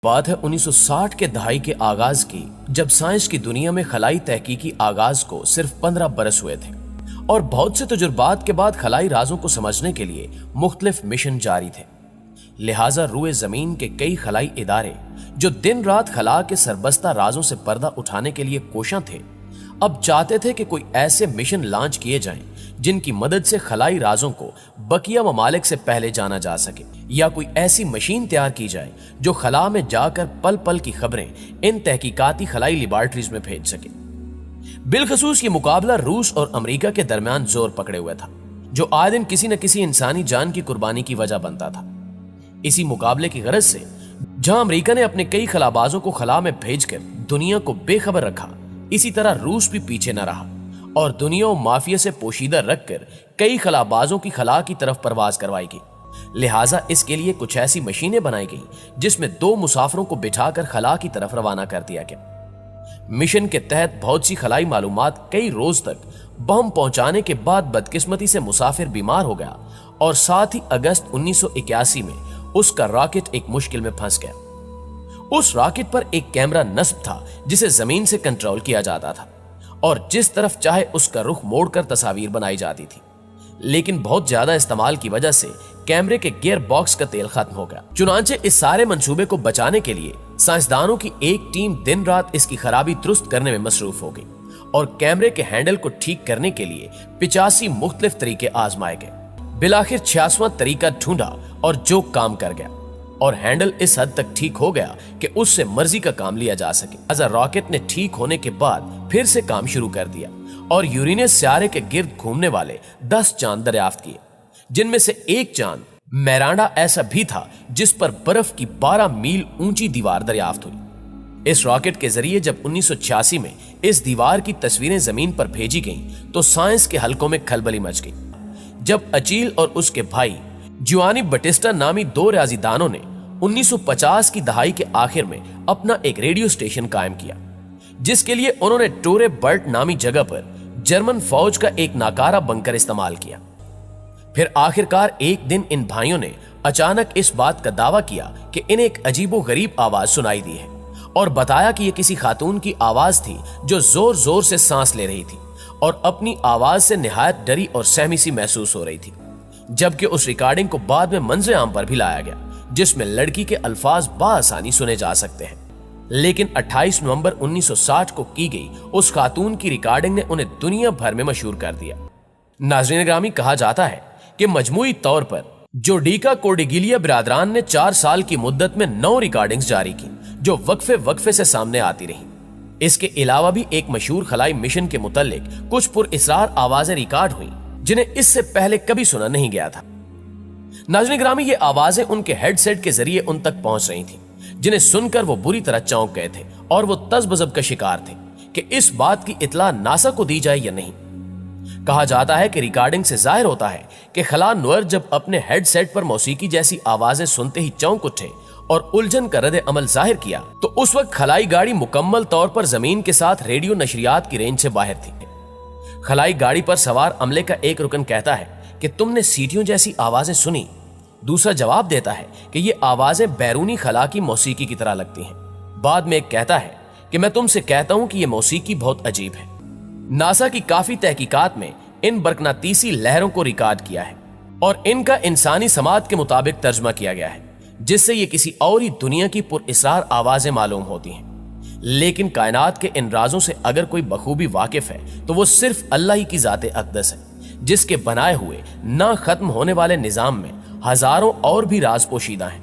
بات ہے 1960 کے دہائی کے آغاز کی، جب سائنس کی دنیا میں خلائی تحقیقی آغاز کو صرف 15 برس ہوئے تھے اور بہت سے تجربات کے بعد خلائی رازوں کو سمجھنے کے لیے مختلف مشن جاری تھے۔ لہٰذا روئے زمین کے کئی خلائی ادارے جو دن رات خلا کے سربستہ رازوں سے پردہ اٹھانے کے لیے کوشاں تھے، اب چاہتے تھے کہ کوئی ایسے مشن لانچ کیے جائیں جن کی مدد سے خلائی رازوں کو بقیہ ممالک سے پہلے جانا جا سکے، یا کوئی ایسی مشین تیار کی جائے جو خلا میں جا کر پل پل کی خبریں ان تحقیقاتی خلائی لیبارٹریز میں بھیج سکے۔ بالخصوص یہ مقابلہ روس اور امریکہ کے درمیان زور پکڑے ہوئے تھا، جو آئے دن کسی نہ کسی انسانی جان کی قربانی کی وجہ بنتا تھا۔ اسی مقابلے کی غرض سے جہاں امریکہ نے اپنے کئی خلابازوں کو خلا میں بھیج کر دنیا کو بے خبر رکھا، اسی طرح روس بھی پیچھے نہ رہا اور دنیا و مافیا سے پوشیدہ رکھ کر کئی خلابازوں کی خلا کی طرف پرواز کروائی گئی۔ لہٰذا اس کے لیے کچھ ایسی مشینیں بنائی گئیں جس میں 2 مسافروں کو بٹھا کر خلا کی طرف روانہ کر دیا گیا۔ مشن کے تحت بہت سی خلائی معلومات کئی روز تک بہم پہنچانے کے بعد بدقسمتی سے مسافر بیمار ہو گیا اور 7 اگست 1981 میں اس کا راکٹ ایک مشکل میں پھنس گیا۔ اس راکٹ پر ایک کیمرہ نصب تھا جسے زمین سے کنٹرول کیا جاتا تھا اور جس طرف چاہے اس کا رخ موڑ کر تصاویر بنائی جاتی تھی، لیکن بہت زیادہ استعمال کی وجہ سے کیمرے کے گیئر باکس کا تیل ختم ہو گیا۔ چنانچہ اس سارے منصوبے کو بچانے کے لیے سائنسدانوں کی ایک ٹیم دن رات اس کی خرابی درست کرنے میں مصروف ہو گئی اور کیمرے کے ہینڈل کو ٹھیک کرنے کے لیے 85 مختلف طریقے آزمائے گئے۔ بالآخر 86واں طریقہ ڈھونڈا اور جو کام کر گیا، اور ہینڈل اس حد تک ٹھیک ہو گیا کہ اس سے مرضی کا کام لیا جا سکے۔ لہذا راکٹ نے ٹھیک ہونے کے بعد پھر سے کام شروع کر دیا اور یورینس سیارے کے گرد گھومنے والے 10 چاند دریافت کیے، جن میں سے ایک چاند میرانڈا ایسا بھی تھا جس پر برف کی 12 میل اونچی دیوار دریافت ہوئی۔ اس راکٹ کے ذریعے جب 1986 میں اس دیوار کی تصویریں زمین پر بھیجی گئیں تو سائنس کے حلقوں میں کھلبلی مچ گئی، جب اچیل اور اس کے بھائی جوانی بٹسٹا نامی 2 ریاضی دانوں نے 1950 کی دہائی کے آخر میں اپنا ایک ریڈیو اسٹیشن قائم کیا، جس کے لیے انہوں نے ٹورے برٹ نامی جگہ پر جرمن فوج کا ایک ناکارہ بنکر استعمال کیا۔ پھر آخرکار ایک دن ان بھائیوں نے اچانک اس بات کا دعویٰ کیا کہ انہیں ایک عجیب و غریب آواز سنائی دی ہے اور بتایا کہ یہ کسی خاتون کی آواز تھی جو زور زور سے سانس لے رہی تھی اور اپنی آواز سے نہایت ڈری اور سہمی سی محسوس ہو رہی تھی، جبکہ اس ریکارڈنگ کو بعد میں منظر عام پر بھی لایا گیا جس میں لڑکی کے الفاظ بآسانی سنے جا سکتے ہیں۔ لیکن 28 نومبر 1960 کو کی گئی اس خاتون کی ریکارڈنگ نے انہیں دنیا بھر میں مشہور کر دیا۔ ناظرین گرامی، کہا جاتا ہے کہ مجموعی طور پر جوڈیکا کوڈیگیلیا برادران نے 4 سال کی مدت میں 9 ریکارڈنگز جاری کی جو وقفے سے سامنے آتی رہیں۔ اس کے علاوہ بھی ایک مشہور خلائی مشن کے متعلق کچھ پر اسرار آوازیں ریکارڈ ہوئیں جنہیں اس سے پہلے کبھی سنا نہیں گیا تھا۔ ناظرین گرامی، یہ آوازیں ان کے ہیڈ سیٹ کے ذریعے ان تک پہنچ رہی تھیں، جنہیں سن کر وہ بری طرح چونک گئے تھے اور وہ تذبذب کا شکار تھے کہ اس بات کی اطلاع ناسا کو دی جائے یا نہیں۔ کہا جاتا ہے کہ ریکارڈنگ سے ظاہر ہوتا ہے کہ خلا نور جب اپنے ہیڈ سیٹ پر موسیقی جیسی آوازیں سنتے ہی چونک اٹھے اور الجھن کا رد عمل ظاہر کیا تو اس وقت خلائی گاڑی مکمل طور پر زمین کے ساتھ ریڈیو نشریات کی رینج سے باہر تھی۔ خلائی گاڑی پر سوار عملے کا ایک رکن کہتا ہے کہ تم نے سیٹیوں جیسی آوازیں سنی، دوسرا جواب دیتا ہے کہ یہ آوازیں بیرونی خلا کی موسیقی کی طرح لگتی ہیں، بعد میں ایک کہتا ہے کہ میں تم سے کہتا ہوں کہ یہ موسیقی بہت عجیب ہے۔ ناسا کی کافی تحقیقات میں ان برقناطیسی لہروں کو ریکارڈ کیا ہے اور ان کا انسانی سماعت کے مطابق ترجمہ کیا گیا ہے، جس سے یہ کسی اور ہی دنیا کی پر اسرار آوازیں معلوم ہوتی ہیں۔ لیکن کائنات کے ان رازوں سے اگر کوئی بخوبی واقف ہے تو وہ صرف اللہ ہی کی ذات اقدس ہے، جس کے بنائے ہوئے نہ ختم ہونے والے نظام میں ہزاروں اور بھی راز پوشیدہ ہیں۔